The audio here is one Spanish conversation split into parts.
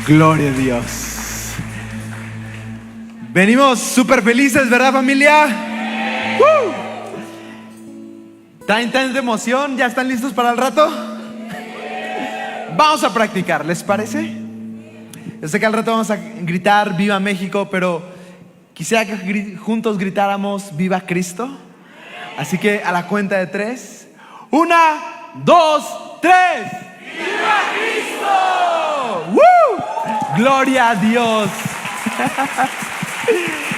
Gloria a Dios. Venimos súper felices, ¿verdad, familia? ¿Traen tanta emoción? ¿Ya están listos para el rato? Vamos a practicar, ¿les parece? Yo sé que al rato vamos a gritar Viva México, pero quisiera que juntos gritáramos Viva Cristo. Así que a la cuenta de 3, 1, 2, 3. ¡Viva Cristo! ¡Woo! ¡Gloria a Dios!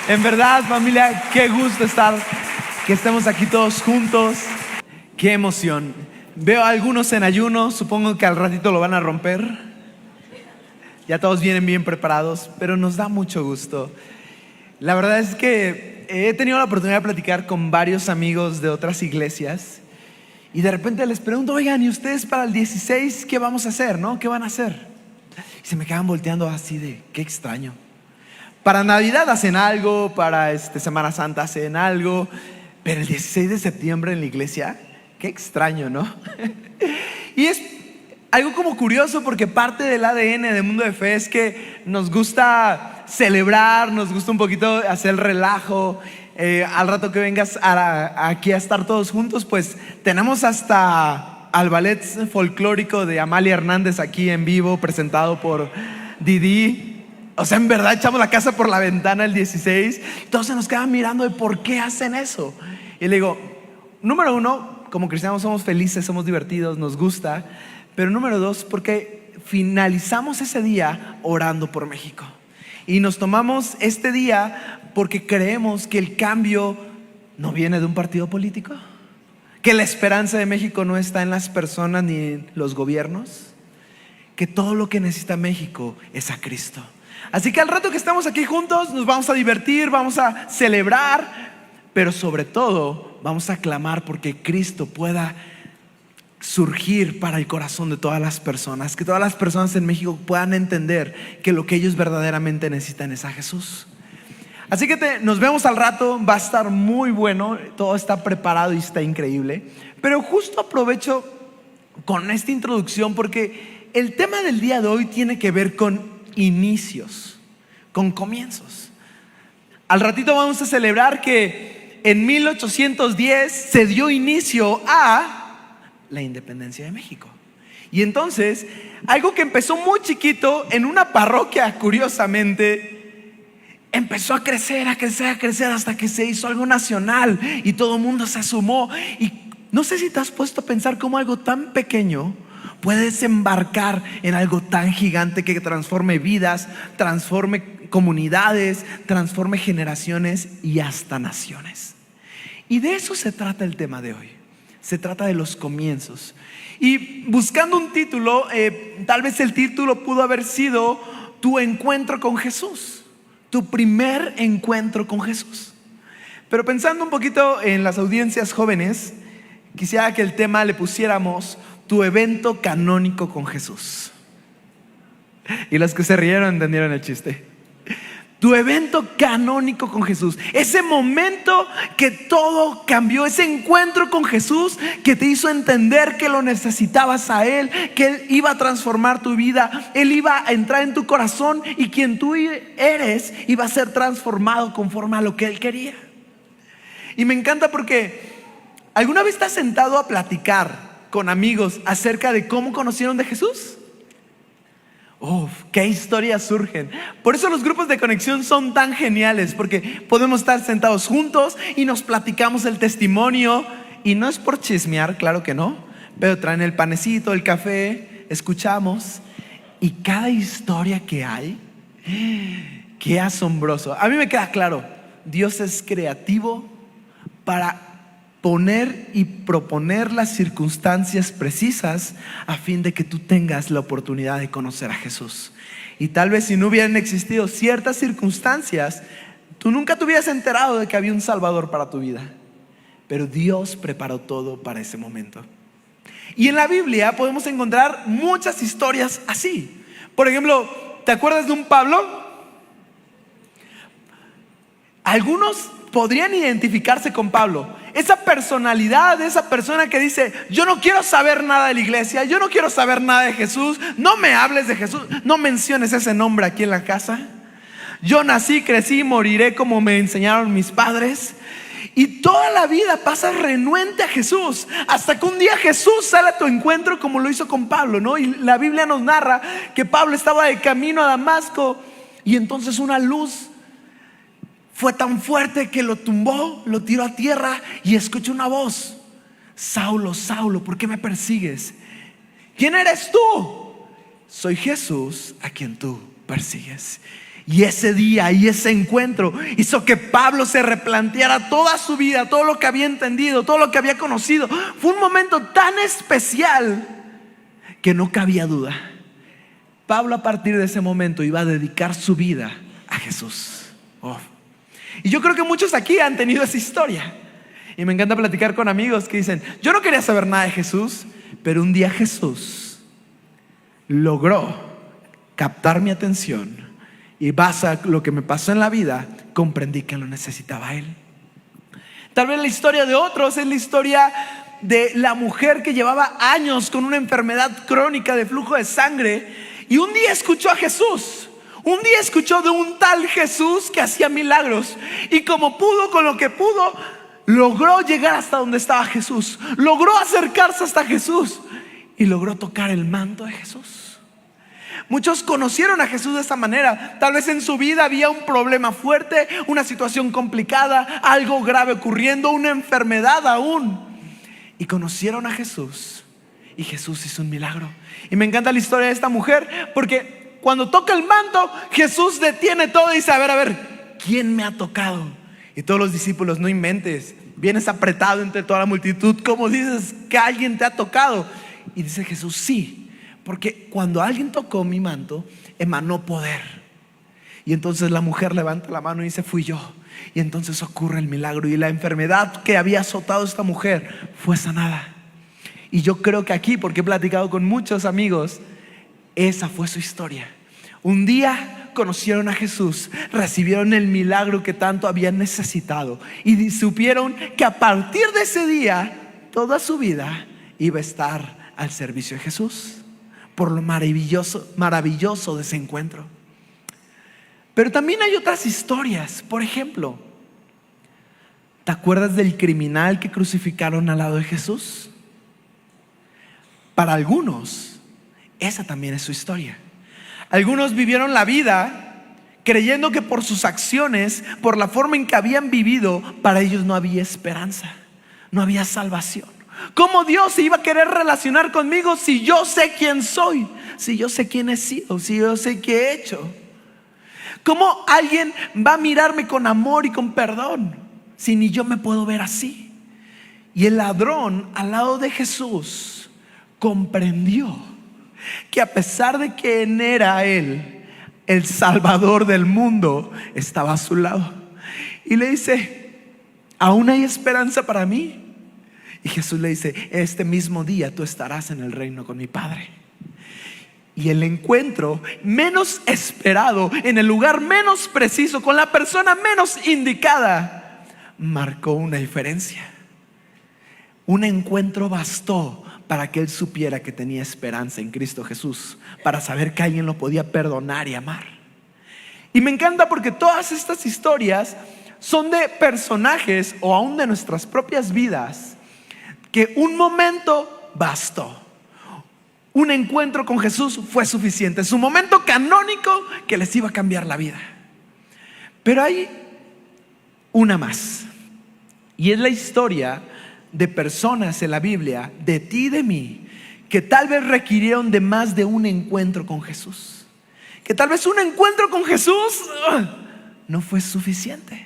En verdad, familia, qué gusto que estemos aquí todos juntos. Qué emoción. Veo a algunos en ayuno, supongo que al ratito lo van a romper. Ya todos vienen bien preparados, pero nos da mucho gusto. La verdad es que he tenido la oportunidad de platicar con varios amigos de otras iglesias y de repente les pregunto, oigan, ¿y ustedes para el 16 qué vamos a hacer, no? ¿Qué van a hacer? Y se me quedan volteando así de, qué extraño. Para Navidad hacen algo, para Semana Santa hacen algo, pero el 16 de septiembre en la iglesia, qué extraño, ¿no? Y es algo como curioso porque parte del ADN de Mundo de Fe es que nos gusta celebrar, nos gusta un poquito hacer el relajo. Al rato que vengas aquí a estar todos juntos, pues tenemos hasta al ballet folclórico de Amalia Hernández aquí en vivo, presentado por Didi. O sea, en verdad echamos la casa por la ventana el 16. Todos se nos quedan mirando de por qué hacen eso. Y le digo, número 1, como cristianos somos felices, somos divertidos, nos gusta. Pero número 2, porque finalizamos ese día orando por México. Y nos tomamos este día porque creemos que el cambio no viene de un partido político, que la esperanza de México no está en las personas ni en los gobiernos, que todo lo que necesita México es a Cristo. Así que al rato que estamos aquí juntos nos vamos a divertir, vamos a celebrar, pero sobre todo vamos a clamar porque Cristo pueda surgir para el corazón de todas las personas, que todas las personas en México puedan entender que lo que ellos verdaderamente necesitan es a Jesús. Así que nos vemos al rato, va a estar muy bueno, todo está preparado y está increíble. Pero justo aprovecho con esta introducción porque el tema del día de hoy tiene que ver con inicios, con comienzos. Al ratito vamos a celebrar que en 1810 se dio inicio a la independencia de México. Y entonces, algo que empezó muy chiquito en una parroquia, curiosamente, empezó a crecer hasta que se hizo algo nacional y todo el mundo se sumó. Y no sé si te has puesto a pensar cómo algo tan pequeño puede desembarcar en algo tan gigante que transforme vidas, transforme comunidades, transforme generaciones y hasta naciones. Y de eso se trata el tema de hoy. Se trata de los comienzos. Y buscando un título, tal vez el título pudo haber sido Tu encuentro con Jesús, tu primer encuentro con Jesús. Pero pensando un poquito en las audiencias jóvenes, quisiera que el tema le pusiéramos Tu evento canónico con Jesús. Y los que se rieron entendieron el chiste. Tu evento canónico con Jesús, ese momento que todo cambió, ese encuentro con Jesús que te hizo entender que lo necesitabas a Él, que Él iba a transformar tu vida, Él iba a entrar en tu corazón y quien tú eres iba a ser transformado conforme a lo que Él quería. Y me encanta porque ¿alguna vez estás sentado a platicar con amigos acerca de cómo conocieron de Jesús? Qué historias surgen. Por eso los grupos de conexión son tan geniales, porque podemos estar sentados juntos y nos platicamos el testimonio. Y no es por chismear, claro que no, pero traen el panecito, el café, escuchamos. Y cada historia que hay, qué asombroso. A mí me queda claro, Dios es creativo para poner y proponer las circunstancias precisas a fin de que tú tengas la oportunidad de conocer a Jesús. Y tal vez si no hubieran existido ciertas circunstancias, tú nunca te hubieras enterado de que había un Salvador para tu vida. Pero Dios preparó todo para ese momento. Y en la Biblia podemos encontrar muchas historias así. Por ejemplo, ¿te acuerdas de un Pablo? Algunos podrían identificarse con Pablo. esa personalidad, esa persona que dice: yo no quiero saber nada de la iglesia, yo no quiero saber nada de Jesús, no me hables de Jesús, no menciones ese nombre aquí en la casa. Yo nací, crecí y moriré como me enseñaron mis padres. Y toda la vida pasas renuente a Jesús, hasta que un día Jesús sale a tu encuentro, como lo hizo con Pablo, ¿no? Y la Biblia nos narra que Pablo estaba de camino a Damasco, y entonces una luz fue tan fuerte que lo tumbó, lo tiró a tierra, y escuchó una voz: Saulo, Saulo, ¿por qué me persigues? ¿Quién eres tú? Soy Jesús a quien tú persigues. Y ese día y ese encuentro hizo que Pablo se replanteara toda su vida, todo lo que había entendido, todo lo que había conocido. Fue un momento tan especial que no cabía duda. Pablo, a partir de ese momento, iba a dedicar su vida a Jesús. Y yo creo que muchos aquí han tenido esa historia. Y me encanta platicar con amigos que dicen: yo no quería saber nada de Jesús, pero un día Jesús logró captar mi atención, y base a lo que me pasó en la vida, comprendí que lo necesitaba a Él. Tal vez la historia de otros es la historia de la mujer que llevaba años con una enfermedad crónica de flujo de sangre, y un día escuchó a Jesús. Un día escuchó de un tal Jesús que hacía milagros, y como pudo, con lo que pudo, logró llegar hasta donde estaba Jesús. Logró acercarse hasta Jesús y logró tocar el manto de Jesús. Muchos conocieron a Jesús de esta manera. Tal vez en su vida había un problema fuerte, una situación complicada, algo grave ocurriendo, una enfermedad aún, y conocieron a Jesús, y Jesús hizo un milagro. Y me encanta la historia de esta mujer, porque cuando toca el manto, Jesús detiene todo y dice: a ver, ¿quién me ha tocado? Y todos los discípulos: no inventes, vienes apretado entre toda la multitud, ¿cómo dices que alguien te ha tocado? Y dice Jesús: sí, porque cuando alguien tocó mi manto, emanó poder. Y entonces la mujer levanta la mano y dice: fui yo. Y entonces ocurre el milagro, y la enfermedad que había azotado a esta mujer fue sanada. Y yo creo que aquí, porque he platicado con muchos amigos, esa fue su historia. Un día conocieron a Jesús, recibieron el milagro que tanto habían necesitado, y supieron que a partir de ese día toda su vida iba a estar al servicio de Jesús, por lo maravilloso de ese encuentro. Pero también hay otras historias. Por ejemplo, ¿te acuerdas del criminal que crucificaron al lado de Jesús? Para algunos, esa también es su historia. Algunos vivieron la vida creyendo que por sus acciones, por la forma en que habían vivido, para ellos no había esperanza, no había salvación. ¿Cómo Dios se iba a querer relacionar conmigo si yo sé quién soy? Si yo sé quién he sido, si yo sé qué he hecho. ¿Cómo alguien va a mirarme con amor y con perdón si ni yo me puedo ver así? Y el ladrón al lado de Jesús comprendió que a pesar de que era Él el Salvador del mundo, estaba a su lado. Y le dice: ¿aún hay esperanza para mí? Y Jesús le dice: este mismo día tú estarás en el reino con mi Padre. Y el encuentro menos esperado, en el lugar menos preciso, con la persona menos indicada, marcó una diferencia. Un encuentro bastó para que él supiera que tenía esperanza en Cristo Jesús, para saber que alguien lo podía perdonar y amar. Y me encanta porque todas estas historias son de personajes, o aún de nuestras propias vidas, que un momento bastó. Un encuentro con Jesús fue suficiente. Su momento canónico que les iba a cambiar la vida. Pero hay una más, y es la historia de personas en la Biblia, de ti y de mí, que tal vez requirieron de más de un encuentro con Jesús. Que tal vez un encuentro con Jesús no fue suficiente.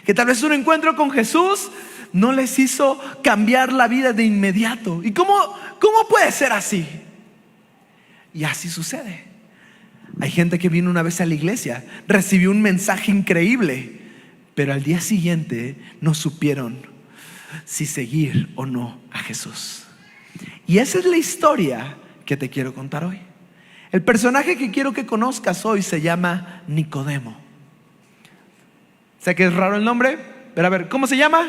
Que tal vez un encuentro con Jesús no les hizo cambiar la vida de inmediato. ¿Y cómo puede ser así? Y así sucede. Hay gente que vino una vez a la iglesia, recibió un mensaje increíble, pero al día siguiente no supieron si seguir o no a Jesús. Y esa es la historia que te quiero contar hoy. El personaje que quiero que conozcas hoy se llama Nicodemo. Sé que es raro el nombre, pero a ver, ¿cómo se llama?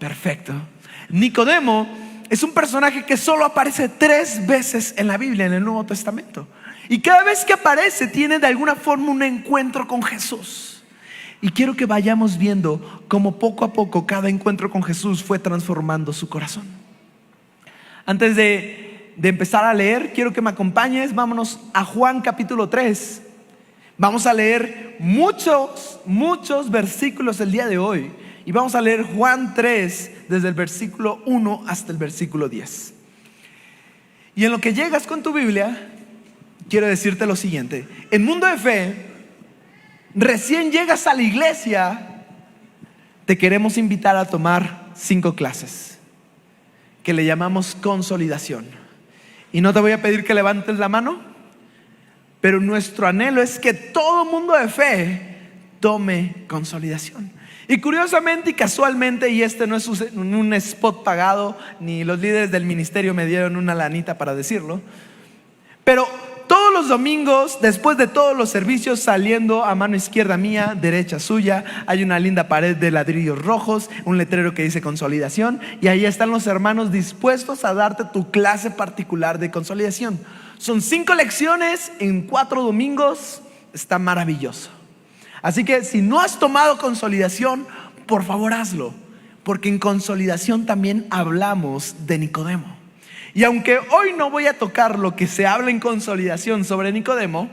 Perfecto. Nicodemo es un personaje que solo aparece 3 veces en la Biblia, en el Nuevo Testamento. Y cada vez que aparece tiene de alguna forma un encuentro con Jesús. Y quiero que vayamos viendo cómo poco a poco cada encuentro con Jesús fue transformando su corazón. Antes de empezar a leer, quiero que me acompañes. Vámonos a Juan capítulo 3. Vamos a leer muchos versículos el día de hoy. Y vamos a leer Juan 3 desde el versículo 1 hasta el versículo 10. Y en lo que llegas con tu Biblia, quiero decirte lo siguiente. En Mundo de Fe, recién llegas a la iglesia, te queremos invitar a tomar 5 clases que le llamamos consolidación. Y no te voy a pedir que levantes la mano, pero nuestro anhelo es que todo mundo de fe tome consolidación. Y curiosamente y casualmente, y este no es un spot pagado, ni los líderes del ministerio me dieron una lanita para decirlo, pero todos los domingos, después de todos los servicios, saliendo a mano izquierda mía, derecha suya, hay una linda pared de ladrillos rojos, un letrero que dice consolidación, y ahí están los hermanos dispuestos a darte tu clase particular de consolidación. Son 5 lecciones en 4 domingos, está maravilloso. Así que si no has tomado consolidación, por favor hazlo, porque en consolidación también hablamos de Nicodemo. Y aunque hoy no voy a tocar lo que se habla en consolidación sobre Nicodemo,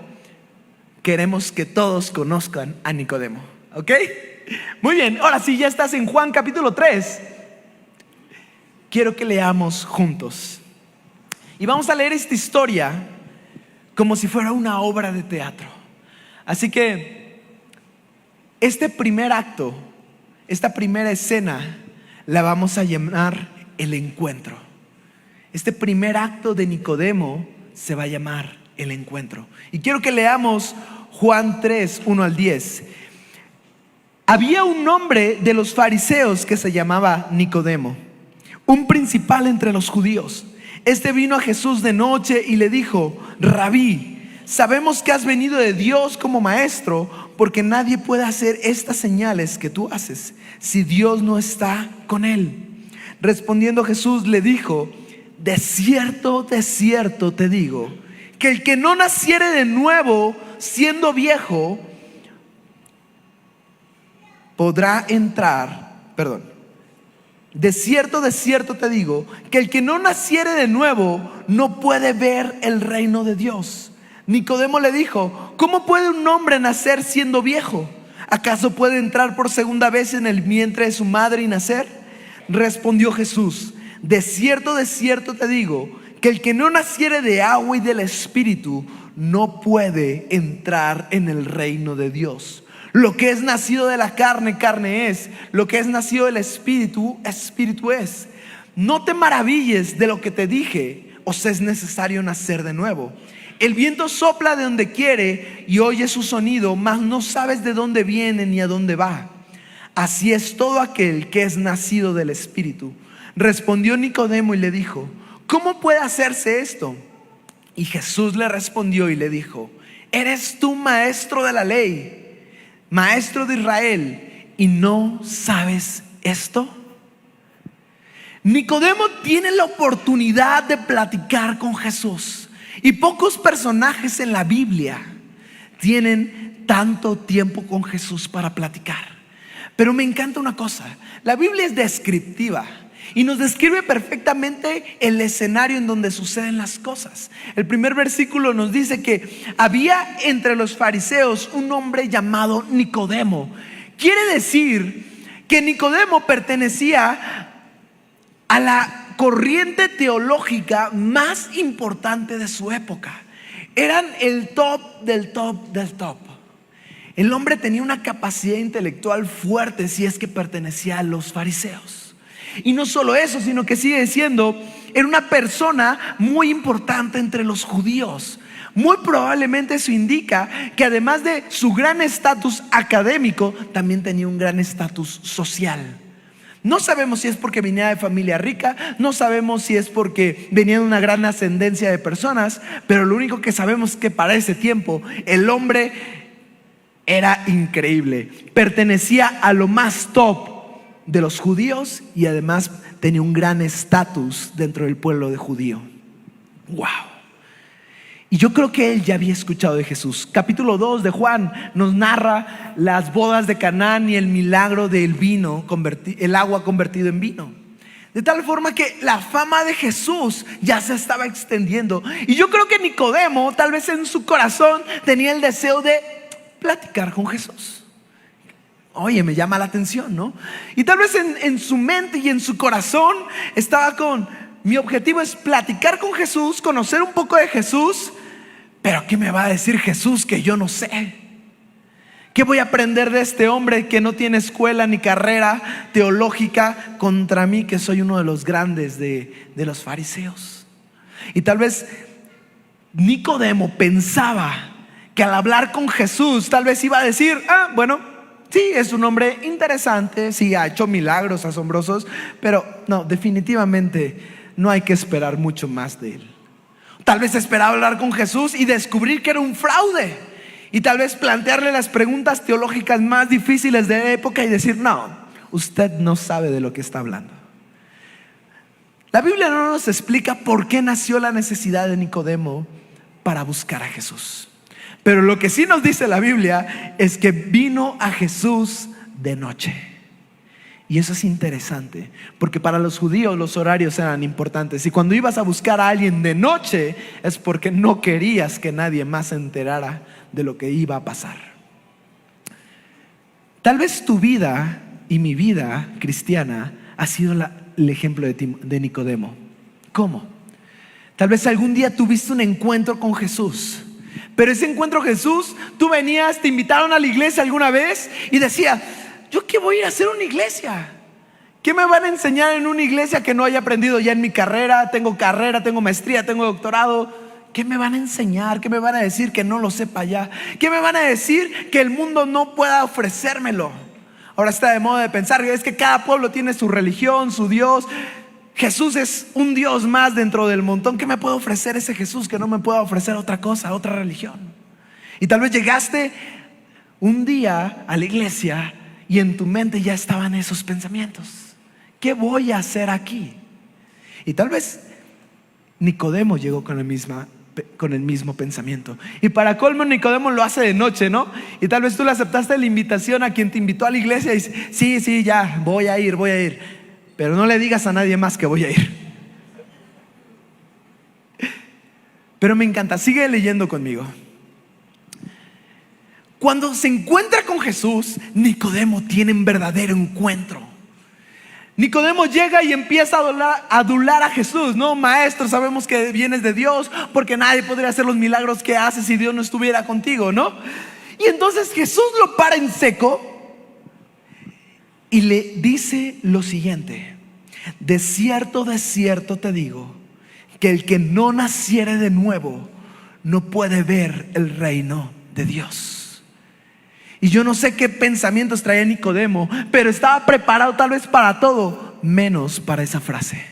queremos que todos conozcan a Nicodemo, ¿ok? Muy bien, ahora sí, ya estás en Juan capítulo 3. Quiero que leamos juntos. Y vamos a leer esta historia como si fuera una obra de teatro. Así que este primer acto, esta primera escena, la vamos a llamar el encuentro. Este primer acto de Nicodemo se va a llamar el encuentro. Y quiero que leamos Juan 3, 1 al 10. Había un hombre de los fariseos que se llamaba Nicodemo, un principal entre los judíos. Este vino a Jesús de noche y le dijo: Rabí, sabemos que has venido de Dios como maestro, porque nadie puede hacer estas señales que tú haces si Dios no está con él. Respondiendo Jesús le dijo: de cierto te digo, que el que no naciere de nuevo siendo viejo podrá entrar, de cierto te digo, que el que no naciere de nuevo no puede ver el reino de Dios. Nicodemo le dijo: ¿cómo puede un hombre nacer siendo viejo? ¿Acaso puede entrar por segunda vez en el vientre de su madre y nacer? Respondió Jesús: de cierto te digo, que el que no naciere de agua y del Espíritu no puede entrar en el reino de Dios. Lo que es nacido de la carne, carne es. Lo que es nacido del Espíritu, Espíritu es. No te maravilles de lo que te dije, os es necesario nacer de nuevo. El viento sopla de donde quiere y oye su sonido, mas no sabes de dónde viene ni a dónde va. Así es todo aquel que es nacido del Espíritu. Respondió Nicodemo y le dijo: ¿cómo puede hacerse esto? Y Jesús le respondió y le dijo: ¿eres tú maestro de la ley, maestro de Israel, y no sabes esto? Nicodemo tiene la oportunidad de platicar con Jesús. Y pocos personajes en la Biblia tienen tanto tiempo con Jesús para platicar. Pero me encanta una cosa: la Biblia es descriptiva y nos describe perfectamente el escenario en donde suceden las cosas. El primer versículo nos dice que había entre los fariseos un hombre llamado Nicodemo. Quiere decir que Nicodemo pertenecía a la corriente teológica más importante de su época. Eran el top del top del top. El hombre tenía una capacidad intelectual fuerte si es que pertenecía a los fariseos. Y no solo eso, sino que sigue diciendo, era una persona muy importante entre los judíos. Muy probablemente eso indica que además de su gran estatus académico, también tenía un gran estatus social. No sabemos si es porque venía de familia rica, no sabemos si es porque venía de una gran ascendencia de personas, pero lo único que sabemos es que para ese tiempo el hombre era increíble. Pertenecía a lo más top de los judíos y además tenía un gran estatus dentro del pueblo de judío. ¡Wow! Y yo creo que él ya había escuchado de Jesús. Capítulo 2 de Juan nos narra las bodas de Canaán y el milagro del vino, el agua convertido en vino. De tal forma que la fama de Jesús ya se estaba extendiendo. Y yo creo que Nicodemo, tal vez en su corazón, tenía el deseo de platicar con Jesús. Oye, me llama la atención, ¿no? Y tal vez en su mente y en su corazón estaba mi objetivo es platicar con Jesús, conocer un poco de Jesús. Pero ¿qué me va a decir Jesús que yo no sé? ¿Qué voy a aprender de este hombre que no tiene escuela ni carrera teológica contra mí, que soy uno de los grandes de los fariseos? Y tal vez Nicodemo pensaba que al hablar con Jesús tal vez iba a decir: bueno, sí, es un hombre interesante, sí, ha hecho milagros asombrosos, pero no, definitivamente no hay que esperar mucho más de él. Tal vez esperaba hablar con Jesús y descubrir que era un fraude, y tal vez plantearle las preguntas teológicas más difíciles de la época y decir: no, usted no sabe de lo que está hablando. La Biblia no nos explica por qué nació la necesidad de Nicodemo para buscar a Jesús. Pero lo que sí nos dice la Biblia es que vino a Jesús de noche. Y eso es interesante, porque para los judíos los horarios eran importantes. Y cuando ibas a buscar a alguien de noche, es porque no querías que nadie más se enterara de lo que iba a pasar. Tal vez tu vida y mi vida cristiana ha sido el ejemplo de Nicodemo. ¿Cómo? Tal vez algún día tuviste un encuentro con Jesús, pero ese encuentro con Jesús, tú venías, te invitaron a la iglesia alguna vez y decías: ¿yo qué voy a ir a hacer una iglesia? ¿Qué me van a enseñar en una iglesia que no haya aprendido ya en mi carrera? Tengo maestría, tengo doctorado. ¿Qué me van a enseñar? ¿Qué me van a decir que no lo sepa ya? ¿Qué me van a decir que el mundo no pueda ofrecérmelo? Ahora está de moda de pensar que es que cada pueblo tiene su religión, su Dios. Jesús es un Dios más dentro del montón. ¿Qué me puede ofrecer ese Jesús que no me pueda ofrecer otra cosa, otra religión? Y tal vez llegaste un día a la iglesia y en tu mente ya estaban esos pensamientos. ¿Qué voy a hacer aquí? Y tal vez Nicodemo llegó con el mismo pensamiento. Y para colmo, Nicodemo lo hace de noche, ¿no? Y tal vez tú le aceptaste la invitación a quien te invitó a la iglesia y dices: sí, ya, voy a ir. Pero no le digas a nadie más que voy a ir. Pero me encanta, sigue leyendo conmigo. Cuando se encuentra con Jesús, Nicodemo tiene un verdadero encuentro. Nicodemo llega y empieza a adular a Jesús, ¿no? Maestro, sabemos que vienes de Dios, porque nadie podría hacer los milagros que haces si Dios no estuviera contigo, ¿no? Y entonces Jesús lo para en seco y le dice lo siguiente: de cierto te digo, que el que no naciere de nuevo no puede ver el reino de Dios. Y yo no sé qué pensamientos traía Nicodemo, pero estaba preparado tal vez para todo, menos para esa frase.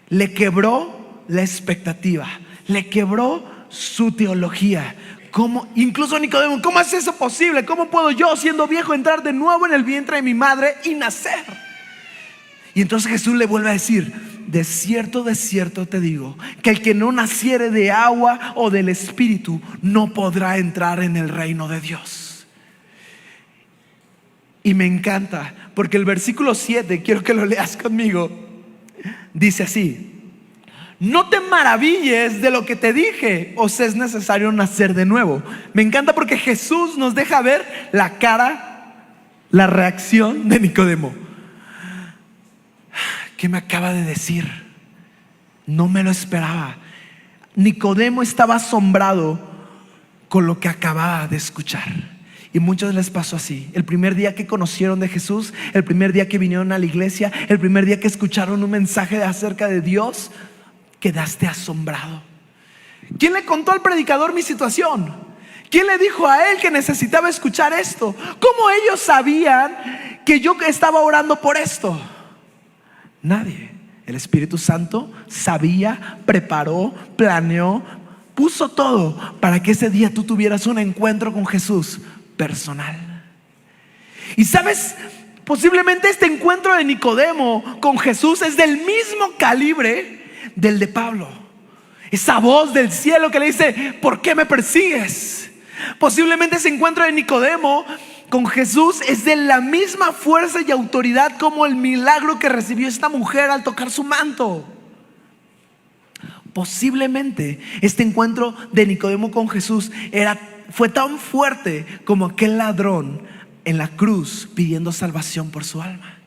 Le quebró la expectativa, le quebró su teología. Incluso Nicodemo: ¿cómo es eso posible? ¿Cómo puedo yo, siendo viejo, entrar de nuevo en el vientre de mi madre y nacer? Y entonces Jesús le vuelve a decir: de cierto te digo, que el que no naciere de agua o del Espíritu no podrá entrar en el reino de Dios. Y me encanta, porque el versículo 7, quiero que lo leas conmigo, dice así: no te maravilles de lo que te dije, os es necesario nacer de nuevo. Me encanta porque Jesús nos deja ver la reacción de Nicodemo. ¿Qué me acaba de decir? No me lo esperaba. Nicodemo estaba asombrado con lo que acababa de escuchar. Y muchos les pasó así. El primer día que conocieron de Jesús, el primer día que vinieron a la iglesia, el primer día que escucharon un mensaje acerca de Dios, quedaste asombrado. ¿Quién le contó al predicador mi situación? ¿Quién le dijo a él que necesitaba escuchar esto? ¿Cómo ellos sabían que yo estaba orando por esto? Nadie. El Espíritu Santo sabía, preparó, planeó, puso todo para que ese día tú tuvieras un encuentro con Jesús personal. Y sabes, Posiblemente este encuentro de Nicodemo con Jesús es del mismo calibre del de Pablo. Esa voz del cielo que le dice: ¿por qué me persigues? Posiblemente ese encuentro de Nicodemo con Jesús es de la misma fuerza y autoridad como el milagro que recibió esta mujer al tocar su manto. Posiblemente este encuentro de Nicodemo con Jesús fue tan fuerte como aquel ladrón en la cruz pidiendo salvación por su alma.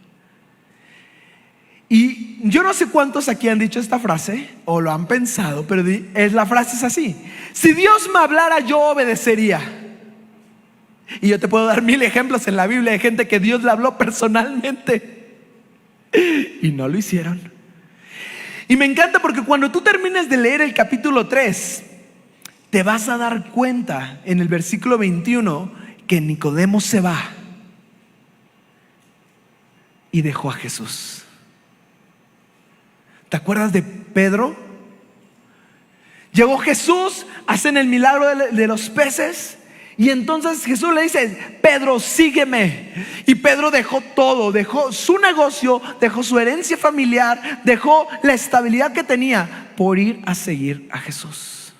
Y yo no sé cuántos aquí han dicho esta frase o lo han pensado, pero la frase es así: si Dios me hablara, yo obedecería. Y yo te puedo dar 1000 ejemplos en la Biblia de gente que Dios le habló personalmente y no lo hicieron. Y me encanta porque cuando tú termines de leer el capítulo 3, te vas a dar cuenta en el versículo 21 que Nicodemo se va y dejó a Jesús. ¿Te acuerdas de Pedro? Llegó Jesús, hacen el milagro de los peces, y entonces Jesús le dice: Pedro, sígueme. Y Pedro dejó todo, dejó su negocio, dejó su herencia familiar, dejó la estabilidad que tenía por ir a seguir a Jesús.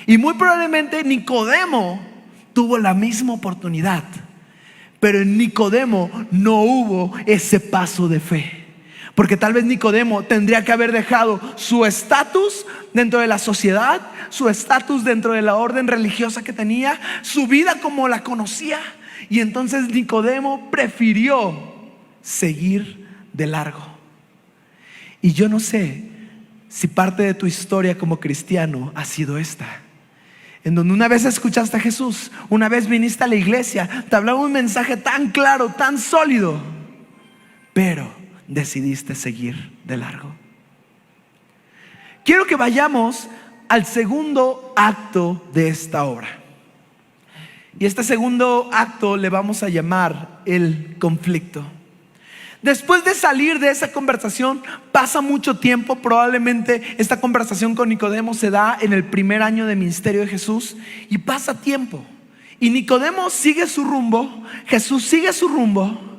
Y muy probablemente Nicodemo tuvo la misma oportunidad, pero en Nicodemo no hubo ese paso de fe. Porque tal vez Nicodemo tendría que haber dejado su estatus dentro de la sociedad, su estatus dentro de la orden religiosa que tenía, su vida como la conocía. Y entonces Nicodemo prefirió seguir de largo. Y yo no sé si parte de tu historia como cristiano ha sido esta, en donde una vez escuchaste a Jesús, una vez viniste a la iglesia, te hablaba un mensaje tan claro, tan sólido, pero decidiste seguir de largo. Quiero que vayamos al segundo acto de esta obra. Y este segundo acto le vamos a llamar el conflicto. Después de salir de esa conversación, pasa mucho tiempo. Probablemente esta conversación con Nicodemo se da en el primer año de ministerio de Jesús, y pasa tiempo. Y Nicodemo sigue su rumbo, Jesús sigue su rumbo.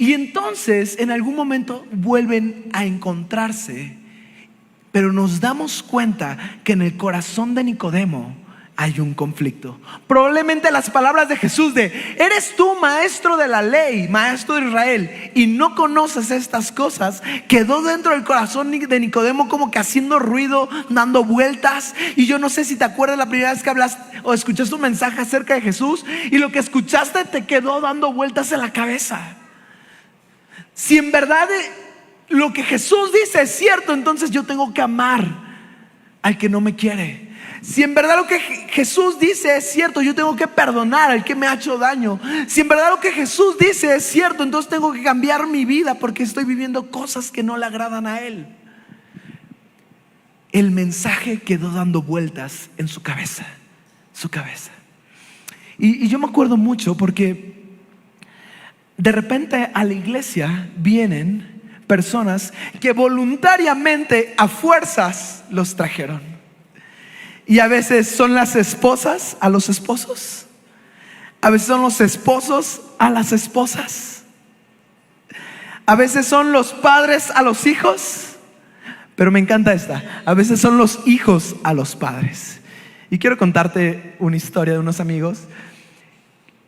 Y entonces en algún momento vuelven a encontrarse, pero nos damos cuenta que en el corazón de Nicodemo hay un conflicto. Probablemente las palabras de Jesús de: eres tú maestro de la ley, maestro de Israel, y no conoces estas cosas, quedó dentro del corazón de Nicodemo como que haciendo ruido, dando vueltas. Y yo no sé si te acuerdas la primera vez que hablaste o escuchaste un mensaje acerca de Jesús, y lo que escuchaste te quedó dando vueltas en la cabeza. Si en verdad lo que Jesús dice es cierto, entonces yo tengo que amar al que no me quiere. Si en verdad lo que Jesús dice es cierto, yo tengo que perdonar al que me ha hecho daño. Si en verdad lo que Jesús dice es cierto, entonces tengo que cambiar mi vida porque estoy viviendo cosas que no le agradan a Él. El mensaje quedó dando vueltas en su cabeza. Y yo me acuerdo mucho porque de repente a la iglesia vienen personas que voluntariamente a fuerzas los trajeron. Y a veces son las esposas a los esposos, a veces son los esposos a las esposas, a veces son los padres a los hijos, pero me encanta esta: a veces son los hijos a los padres. Y quiero contarte una historia de unos amigos.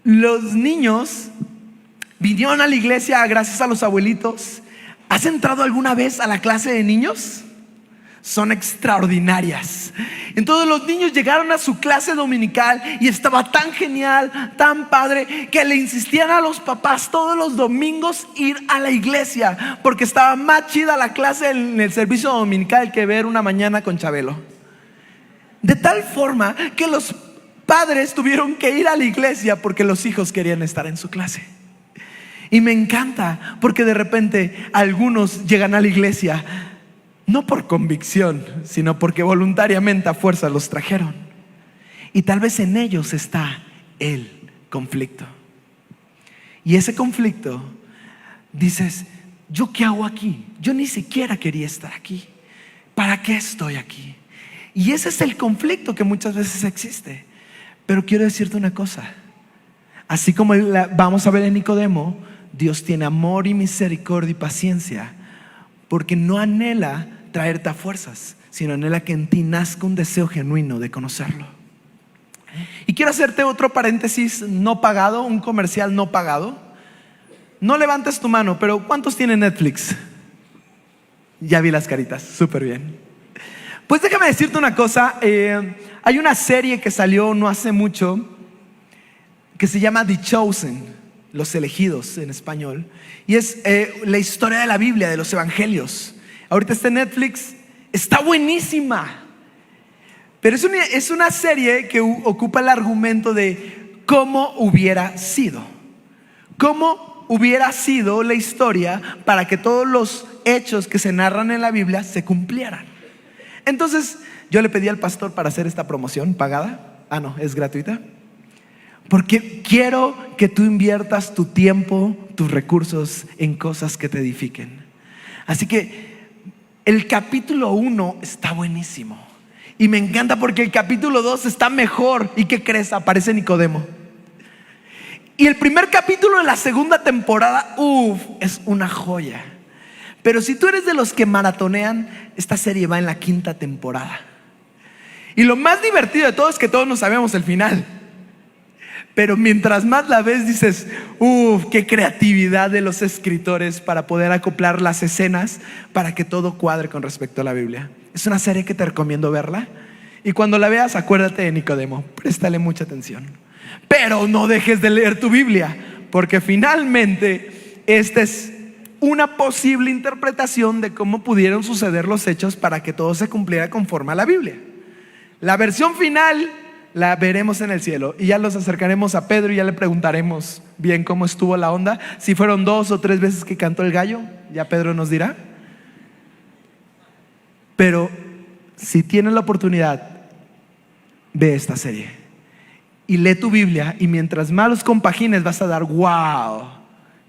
Los niños vinieron a la iglesia gracias a los abuelitos. ¿Has entrado alguna vez a la clase de niños? Son extraordinarias. Entonces los niños llegaron a su clase dominical y estaba tan genial, tan padre, que le insistían a los papás todos los domingos ir a la iglesia, porque estaba más chida la clase en el servicio dominical que ver una mañana con Chabelo. De tal forma que los padres tuvieron que ir a la iglesia porque los hijos querían estar en su clase. Y me encanta porque de repente algunos llegan a la iglesia no por convicción, sino porque voluntariamente a fuerza los trajeron. Y tal vez en ellos está el conflicto. Y ese conflicto, dices: ¿yo qué hago aquí? Yo ni siquiera quería estar aquí. ¿Para qué estoy aquí? Y ese es el conflicto que muchas veces existe. Pero quiero decirte una cosa: así como vamos a ver en Nicodemo, Dios tiene amor y misericordia y paciencia, porque no anhela traerte a fuerzas, sino anhela que en ti nazca un deseo genuino de conocerlo. Y quiero hacerte otro paréntesis no pagado, un comercial no pagado. No levantes tu mano, pero ¿cuántos tienen Netflix? Ya vi las caritas, súper bien. Pues déjame decirte una cosa, hay una serie que salió no hace mucho que se llama The Chosen, Los Elegidos en español, y es la historia de la Biblia, de los evangelios. Ahorita está en Netflix, está buenísima, pero es una serie que ocupa el argumento de cómo hubiera sido la historia para que todos los hechos que se narran en la Biblia se cumplieran. Entonces yo le pedí al pastor para hacer esta promoción pagada. No, es gratuita, porque quiero que tú inviertas tu tiempo, tus recursos en cosas que te edifiquen. Así que el capítulo 1 está buenísimo y me encanta porque el capítulo 2 está mejor. ¿Y qué crees? Aparece Nicodemo. Y el primer capítulo de la segunda temporada, es una joya. Pero si tú eres de los que maratonean, esta serie va en la 5ª temporada. Y lo más divertido de todo es que todos no sabemos el final. Pero mientras más la ves dices, qué creatividad de los escritores para poder acoplar las escenas para que todo cuadre con respecto a la Biblia. Es una serie que te recomiendo verla. Y cuando la veas, acuérdate de Nicodemo. Préstale mucha atención. Pero no dejes de leer tu Biblia, porque finalmente esta es una posible interpretación de cómo pudieron suceder los hechos para que todo se cumpliera conforme a la Biblia. La versión final la veremos en el cielo y ya los acercaremos a Pedro y ya le preguntaremos bien cómo estuvo la onda. Si fueron 2 o 3 veces que cantó el gallo, ya Pedro nos dirá. Pero si tienes la oportunidad, ve esta serie y lee tu Biblia, y mientras más los compagines vas a dar wow,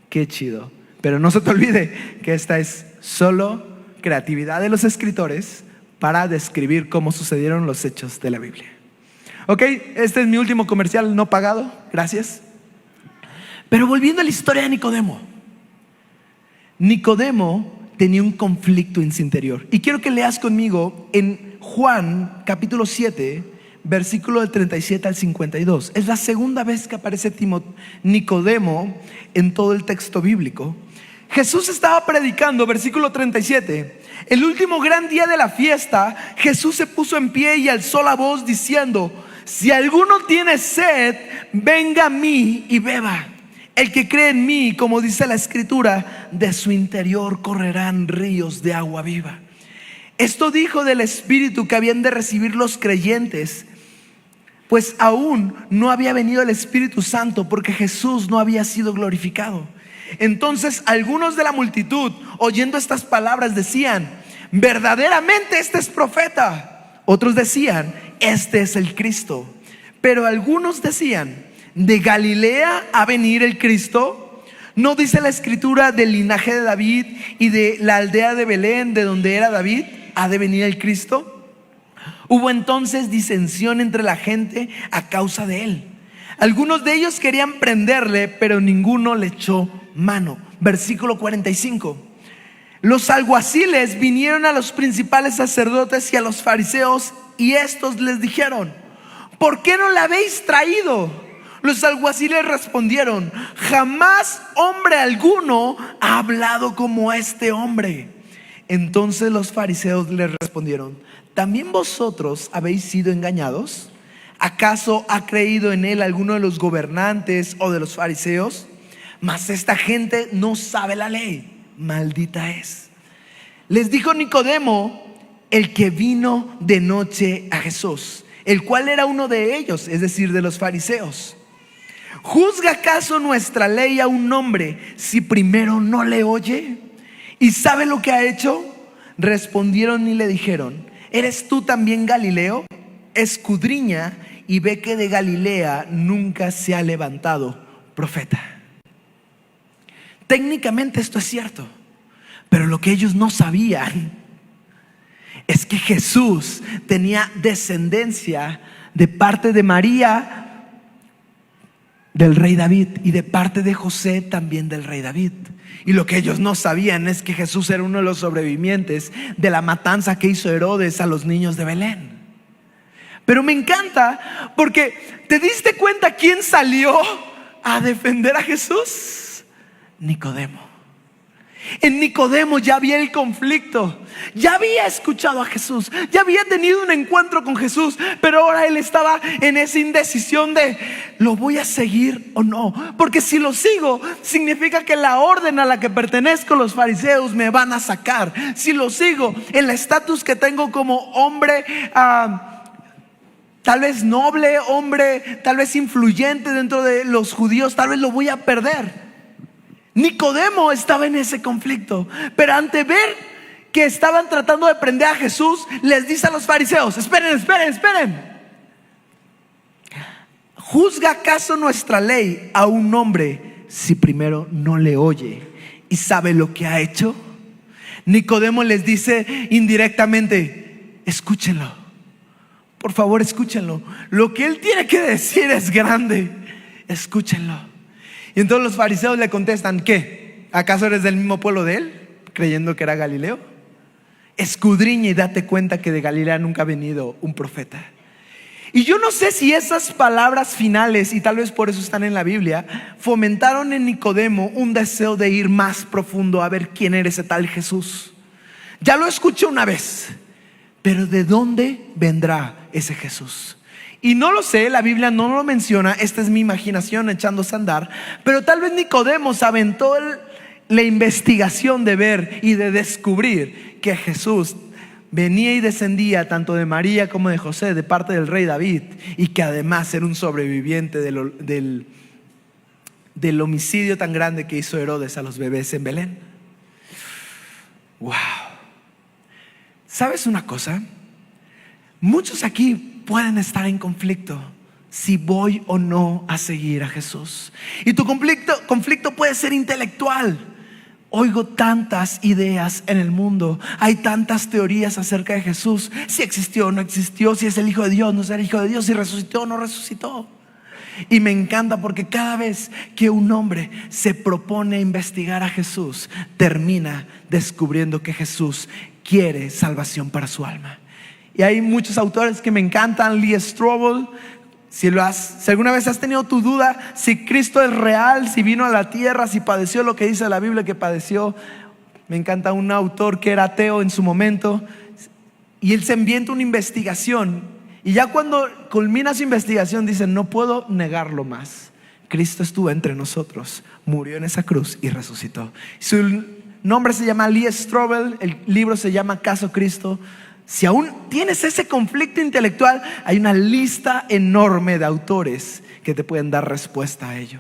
qué chido. Pero no se te olvide que esta es solo creatividad de los escritores para describir cómo sucedieron los hechos de la Biblia. Ok, este es mi último comercial no pagado, gracias. Pero volviendo a la historia de Nicodemo. Nicodemo tenía un conflicto en su interior. Y quiero que leas conmigo en Juan capítulo 7, versículo del 37 al 52. Es la segunda vez que aparece Nicodemo en todo el texto bíblico. Jesús estaba predicando, versículo 37. El último gran día de la fiesta, Jesús se puso en pie y alzó la voz diciendo: si alguno tiene sed, venga a mí y beba. El que cree en mí, como dice la escritura, de su interior correrán ríos de agua viva. Esto dijo del Espíritu que habían de recibir los creyentes, pues aún no había venido el Espíritu Santo, porque Jesús no había sido glorificado. Entonces algunos de la multitud, oyendo estas palabras, decían: verdaderamente este es profeta. Otros decían: este es el Cristo. Pero algunos decían: ¿de Galilea ha venir el Cristo? ¿No dice la escritura del linaje de David y de la aldea de Belén, de donde era David, ha de venir el Cristo? Hubo entonces disensión entre la gente a causa de él. Algunos de ellos querían prenderle, pero ninguno le echó mano. Versículo 45. Los alguaciles vinieron a los principales sacerdotes y a los fariseos, y estos les dijeron: ¿por qué no la habéis traído? Los alguaciles respondieron: jamás hombre alguno ha hablado como este hombre. Entonces los fariseos les respondieron: ¿también vosotros habéis sido engañados? ¿Acaso ha creído en él alguno de los gobernantes o de los fariseos? Mas esta gente no sabe la ley, maldita es. Les dijo Nicodemo, el que vino de noche a Jesús, el cual era uno de ellos, es decir, de los fariseos: ¿juzga acaso nuestra ley a un hombre si primero no le oye? ¿Y sabe lo que ha hecho? Respondieron y le dijeron: ¿eres tú también Galileo? Escudriña y ve que de Galilea nunca se ha levantado profeta. Técnicamente esto es cierto, pero lo que ellos no sabían es que Jesús tenía descendencia de parte de María, del rey David, y de parte de José también del rey David. Y lo que ellos no sabían es que Jesús era uno de los sobrevivientes de la matanza que hizo Herodes a los niños de Belén. Pero me encanta porque ¿te diste cuenta quién salió a defender a Jesús? Nicodemo. En Nicodemo ya había el conflicto, ya había escuchado a Jesús, ya había tenido un encuentro con Jesús, pero ahora él estaba en esa indecisión de ¿lo voy a seguir o no? Porque si lo sigo, significa que la orden a la que pertenezco, los fariseos, me van a sacar. Si lo sigo, el estatus que tengo como hombre, tal vez noble, hombre, tal vez influyente dentro de los judíos, tal vez lo voy a perder. Nicodemo estaba en ese conflicto, pero ante ver que estaban tratando de prender a Jesús, les dice a los fariseos: esperen. ¿Juzga acaso nuestra ley a un hombre si primero no le oye y sabe lo que ha hecho? Nicodemo les dice indirectamente: escúchenlo, por favor, escúchenlo. Lo que él tiene que decir es grande, escúchenlo. Y entonces los fariseos le contestan: ¿qué? ¿Acaso eres del mismo pueblo de él, creyendo que era Galileo? Escudriña y date cuenta que de Galilea nunca ha venido un profeta. Y yo no sé si esas palabras finales, y tal vez por eso están en la Biblia, fomentaron en Nicodemo un deseo de ir más profundo a ver quién era ese tal Jesús. Ya lo escuché una vez, pero ¿de dónde vendrá ese Jesús? Y no lo sé, la Biblia no lo menciona, esta es mi imaginación echándose a andar, pero tal vez Nicodemo se aventó la investigación de ver y de descubrir que Jesús venía y descendía tanto de María como de José, de parte del rey David, y que además era un sobreviviente del homicidio tan grande que hizo Herodes a los bebés en Belén. Wow. ¿Sabes una cosa? Muchos aquí pueden estar en conflicto si voy o no a seguir a Jesús. Y tu conflicto puede ser intelectual. Oigo tantas ideas en el mundo, hay tantas teorías acerca de Jesús: si existió o no existió, si es el Hijo de Dios, no es el Hijo de Dios, si resucitó o no resucitó. Y me encanta porque cada vez que un hombre se propone investigar a Jesús, termina descubriendo que Jesús quiere salvación para su alma. Y hay muchos autores que me encantan. Lee Strobel. Si alguna vez has tenido tu duda si Cristo es real, si vino a la tierra, si padeció lo que dice la Biblia que padeció, me encanta un autor que era ateo en su momento, y él se ambienta una investigación, y ya cuando culmina su investigación dice: no puedo negarlo más, Cristo estuvo entre nosotros, murió en esa cruz y resucitó. Su nombre se llama Lee Strobel, el libro se llama Caso Cristo. Si aún tienes ese conflicto intelectual, hay una lista enorme de autores que te pueden dar respuesta a ello.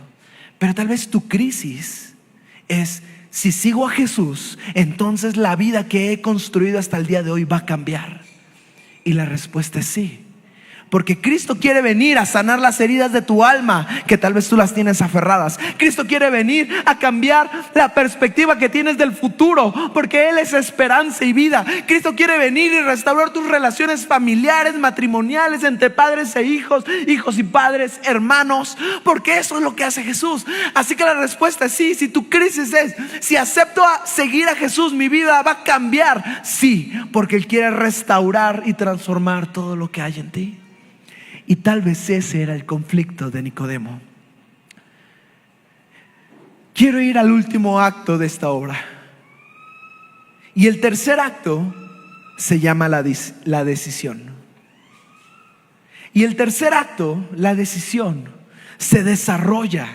Pero tal vez tu crisis es: si sigo a Jesús, entonces la vida que he construido hasta el día de hoy va a cambiar. Y la respuesta es sí. Porque Cristo quiere venir a sanar las heridas de tu alma, que tal vez tú las tienes aferradas. Cristo quiere venir a cambiar la perspectiva que tienes del futuro, porque Él es esperanza y vida. Cristo quiere venir y restaurar tus relaciones familiares, matrimoniales, entre padres e hijos, hijos y padres, hermanos, porque eso es lo que hace Jesús. Así que la respuesta es sí. Si tu crisis es: si acepto a seguir a Jesús, mi vida va a cambiar. Sí, porque Él quiere restaurar y transformar todo lo que hay en ti. Y tal vez ese era el conflicto de Nicodemo. Quiero ir al último acto de esta obra. Y el tercer acto se llama la decisión. Y el tercer acto, la decisión, se desarrolla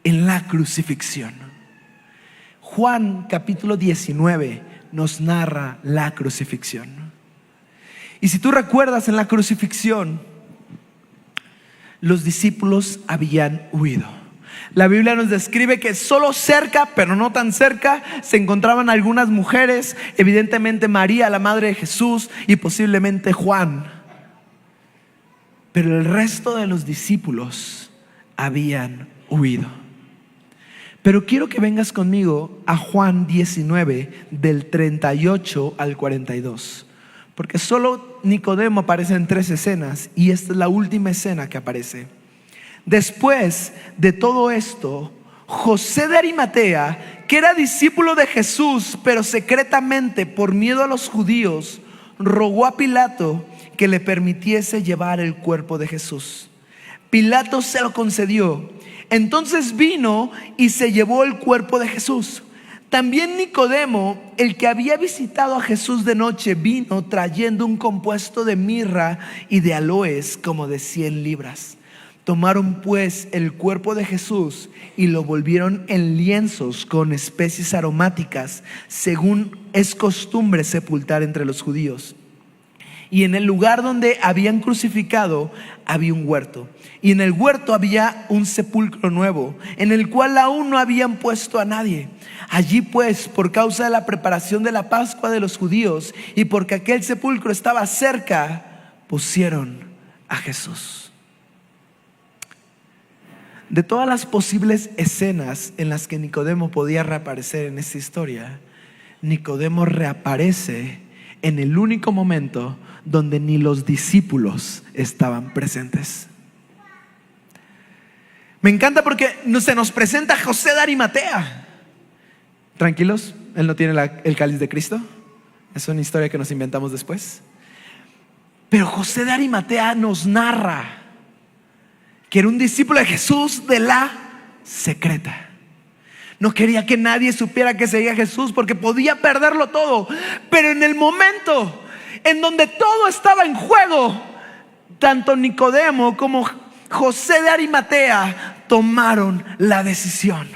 en la crucifixión. Juan capítulo 19 nos narra la crucifixión. Y si tú recuerdas, en la crucifixión los discípulos habían huido. La Biblia nos describe que solo cerca, pero no tan cerca, se encontraban algunas mujeres, evidentemente María, la madre de Jesús, y posiblemente Juan. Pero el resto de los discípulos habían huido. Pero quiero que vengas conmigo a Juan 19, del 38 al 42. Porque solo Nicodemo aparece en 3 escenas, y esta es la última escena que aparece. Después de todo esto, José de Arimatea, que era discípulo de Jesús, pero secretamente por miedo a los judíos, rogó a Pilato que le permitiese llevar el cuerpo de Jesús. Pilato se lo concedió. Entonces vino y se llevó el cuerpo de Jesús. También Nicodemo, el que había visitado a Jesús de noche, vino trayendo un compuesto de mirra y de aloes como de 100 libras. Tomaron pues el cuerpo de Jesús y lo volvieron en lienzos con especies aromáticas, según es costumbre sepultar entre los judíos. Y en el lugar donde habían crucificado había un huerto, y en el huerto había un sepulcro nuevo, en el cual aún no habían puesto a nadie. Allí pues, por causa de la preparación de la Pascua de los judíos, y porque aquel sepulcro estaba cerca, pusieron a Jesús. De todas las posibles escenas en las que Nicodemo podía reaparecer en esta historia, Nicodemo reaparece en el único momento donde ni los discípulos estaban presentes. Me encanta porque se nos presenta a José de Arimatea. Tranquilos, él no tiene el cáliz de Cristo. Es una historia que nos inventamos después. Pero José de Arimatea nos narra que era un discípulo de Jesús de la secreta. No quería que nadie supiera que seguía a Jesús porque podía perderlo todo. Pero en el momento en donde todo estaba en juego, tanto Nicodemo como José de Arimatea tomaron la decisión.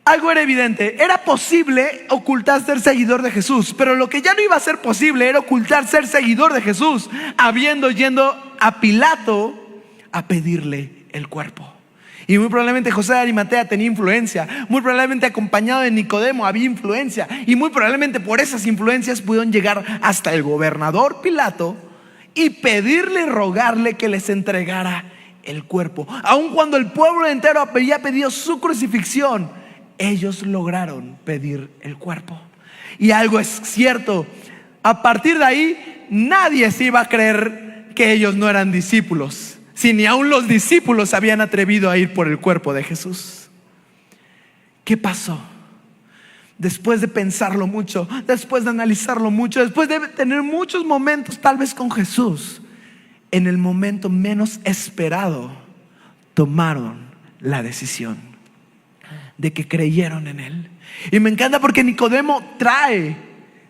Algo era evidente: era posible ocultar ser seguidor de Jesús, pero lo que ya no iba a ser posible era ocultar ser seguidor de Jesús, habiendo yendo a Pilato a pedirle el cuerpo. Y muy probablemente José de Arimatea tenía influencia, muy probablemente acompañado de Nicodemo había influencia, y muy probablemente por esas influencias pudieron llegar hasta el gobernador Pilato y pedirle y rogarle que les entregara el cuerpo. Aun cuando el pueblo entero había pedido su crucifixión, ellos lograron pedir el cuerpo. Y algo es cierto: a partir de ahí nadie se iba a creer que ellos no eran discípulos, si ni aún los discípulos se habían atrevido a ir por el cuerpo de Jesús. ¿Qué pasó? Después de pensarlo mucho, después de analizarlo mucho, después de tener muchos momentos tal vez con Jesús, en el momento menos esperado tomaron la decisión de que creyeron en Él. Y me encanta porque Nicodemo trae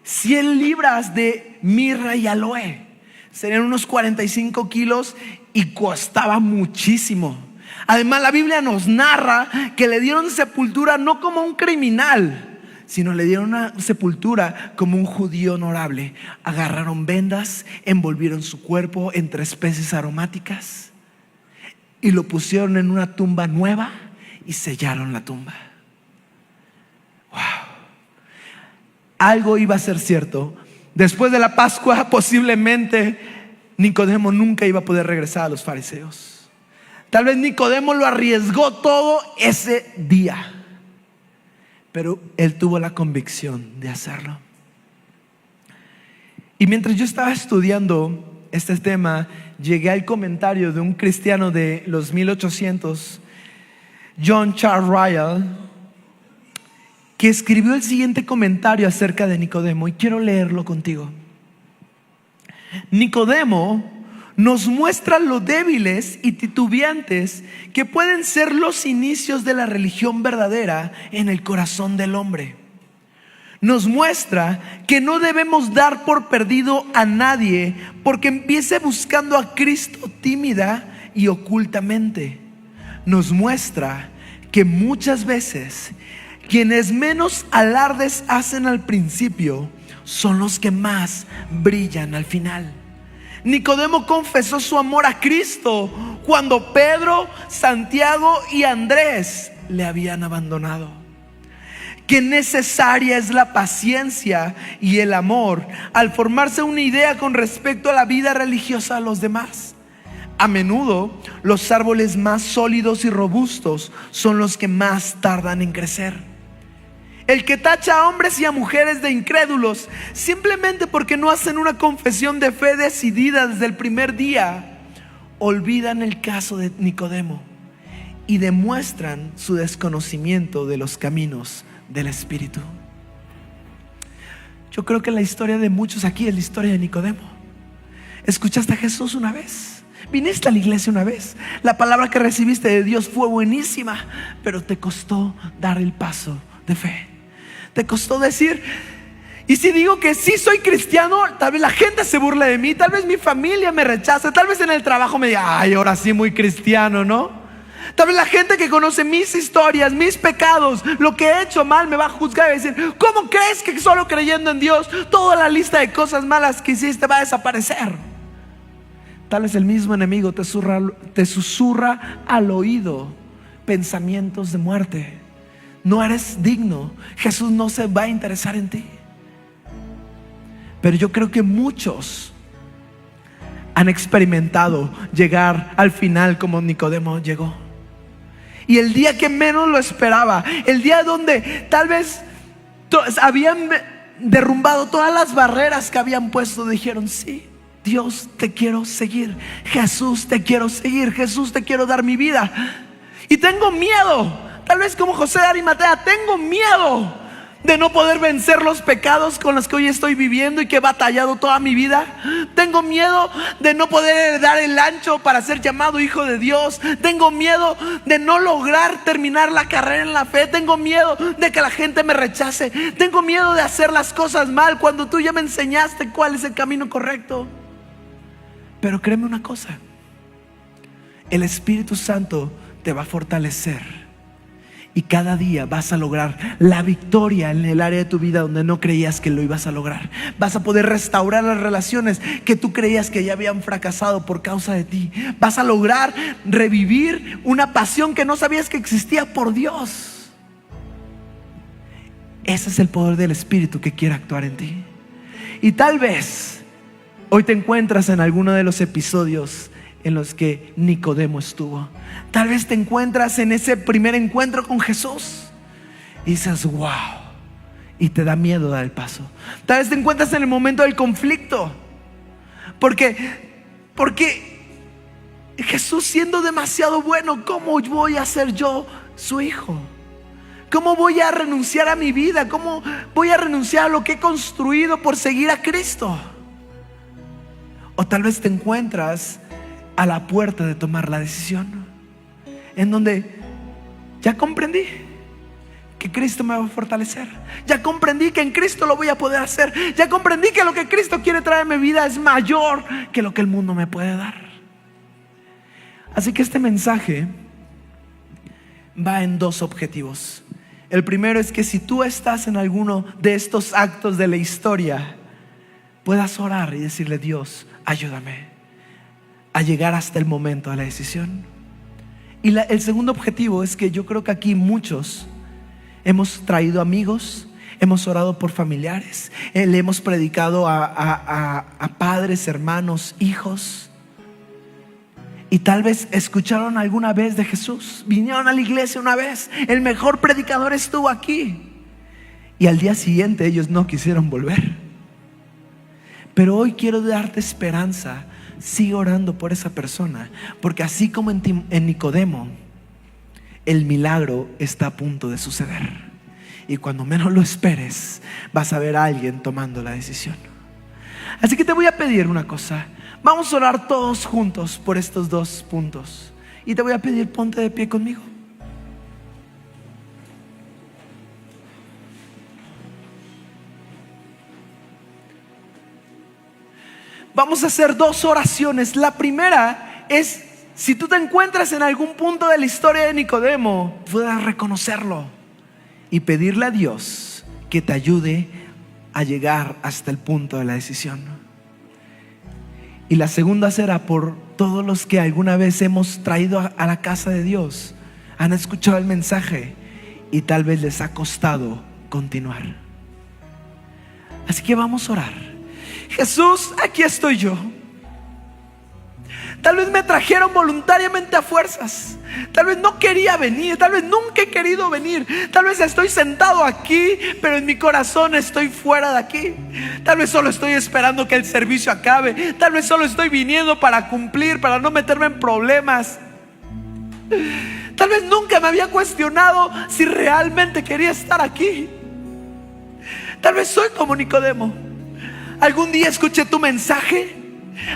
100 libras de mirra y aloe. Serían unos 45 kilos y costaba muchísimo. Además, la Biblia nos narra que le dieron sepultura no como un criminal, sino le dieron una sepultura como un judío honorable. Agarraron vendas, envolvieron su cuerpo entre especies aromáticas y lo pusieron en una tumba nueva y sellaron la tumba. Wow. Algo iba a ser cierto. Después de la Pascua, posiblemente Nicodemo nunca iba a poder regresar a los fariseos. Tal vez Nicodemo lo arriesgó todo ese día, pero él tuvo la convicción de hacerlo. Y mientras yo estaba estudiando este tema, llegué al comentario de un cristiano de los 1800, John Charles Ryle, que escribió el siguiente comentario acerca de Nicodemo, y quiero leerlo contigo. Nicodemo nos muestra lo débiles y titubeantes que pueden ser los inicios de la religión verdadera en el corazón del hombre. Nos muestra que no debemos dar por perdido a nadie porque empiece buscando a Cristo tímida y ocultamente. Nos muestra que muchas veces quienes menos alardes hacen al principio son los que más brillan al final. Nicodemo confesó su amor a Cristo cuando Pedro, Santiago y Andrés le habían abandonado. Qué necesaria es la paciencia y el amor al formarse una idea con respecto a la vida religiosa de los demás. A menudo los árboles más sólidos y robustos son los que más tardan en crecer. El que tacha a hombres y a mujeres de incrédulos simplemente porque no hacen una confesión de fe decidida desde el primer día, olvidan el caso de Nicodemo y demuestran su desconocimiento de los caminos del Espíritu. Yo creo que la historia de muchos aquí es la historia de Nicodemo. Escuchaste a Jesús una vez, viniste a la iglesia una vez, la palabra que recibiste de Dios fue buenísima, pero te costó dar el paso de fe. Te costó decir: y si digo que sí soy cristiano, tal vez la gente se burle de mí, tal vez mi familia me rechace, tal vez en el trabajo me diga: ay, ahora sí muy cristiano, ¿no? Tal vez la gente que conoce mis historias, mis pecados, lo que he hecho mal, me va a juzgar y decir: ¿cómo crees que solo creyendo en Dios toda la lista de cosas malas que hiciste va a desaparecer? Tal vez el mismo enemigo te susurra al oído pensamientos de muerte. No eres digno, Jesús no se va a interesar en ti. Pero yo creo que muchos han experimentado llegar al final como Nicodemo llegó. Y el día que menos lo esperaba, el día donde tal vez habían derrumbado todas las barreras que habían puesto, dijeron: sí, Dios, te quiero seguir. Jesús, te quiero seguir. Jesús, te quiero dar mi vida. Y tengo miedo, tal vez como José de Arimatea, tengo miedo de no poder vencer los pecados con los que hoy estoy viviendo y que he batallado toda mi vida. Tengo miedo de no poder dar el ancho para ser llamado hijo de Dios. Tengo miedo de no lograr terminar la carrera en la fe. Tengo miedo de que la gente me rechace. Tengo miedo de hacer las cosas mal cuando tú ya me enseñaste cuál es el camino correcto. Pero créeme una cosa: el Espíritu Santo te va a fortalecer. Y cada día vas a lograr la victoria en el área de tu vida donde no creías que lo ibas a lograr. Vas a poder restaurar las relaciones que tú creías que ya habían fracasado por causa de ti. Vas a lograr revivir una pasión que no sabías que existía por Dios. Ese es el poder del Espíritu que quiere actuar en ti. Y tal vez hoy te encuentras en alguno de los episodios en los que Nicodemo estuvo. Tal vez te encuentras en ese primer encuentro con Jesús y dices: wow, y te da miedo dar el paso. Tal vez te encuentras en el momento del conflicto, porque Jesús, siendo demasiado bueno, ¿cómo voy a ser yo su hijo? ¿Cómo voy a renunciar a mi vida? ¿Cómo voy a renunciar a lo que he construido por seguir a Cristo? O tal vez te encuentras a la puerta de tomar la decisión, en donde ya comprendí que Cristo me va a fortalecer. Ya comprendí que en Cristo lo voy a poder hacer. Ya comprendí que lo que Cristo quiere traer a mi vida es mayor que lo que el mundo me puede dar. Así que este mensaje va en dos objetivos. El primero es que si tú estás en alguno de estos actos de la historia, puedas orar y decirle: Dios, ayúdame a llegar hasta el momento de la decisión. Y el segundo objetivo es que yo creo que aquí muchos hemos traído amigos, hemos orado por familiares, le hemos predicado a padres, hermanos, hijos, y tal vez escucharon alguna vez de Jesús, vinieron a la iglesia una vez, el mejor predicador estuvo aquí, y al día siguiente ellos no quisieron volver. Pero hoy quiero darte esperanza. Sigue orando por esa persona, porque así como en Nicodemo, el milagro está a punto de suceder. Y cuando menos lo esperes, vas a ver a alguien tomando la decisión. Así que te voy a pedir una cosa. Vamos a orar todos juntos por estos dos puntos. Y te voy a pedir: ponte de pie conmigo. Vamos a hacer dos oraciones. La primera es: si tú te encuentras en algún punto de la historia de Nicodemo, puedas reconocerlo y pedirle a Dios que te ayude a llegar hasta el punto de la decisión. Y la segunda será por todos los que alguna vez hemos traído a la casa de Dios, han escuchado el mensaje y tal vez les ha costado continuar. Así que vamos a orar. Jesús, aquí estoy yo. Tal vez me trajeron voluntariamente a fuerzas. Tal vez no quería venir, tal vez nunca he querido venir. Tal vez estoy sentado aquí, pero en mi corazón estoy fuera de aquí. Tal vez solo estoy esperando que el servicio acabe. Tal vez solo estoy viniendo para cumplir, para no meterme en problemas. Tal vez nunca me había cuestionado si realmente quería estar aquí. Tal vez soy como Nicodemo. Algún día escuché tu mensaje.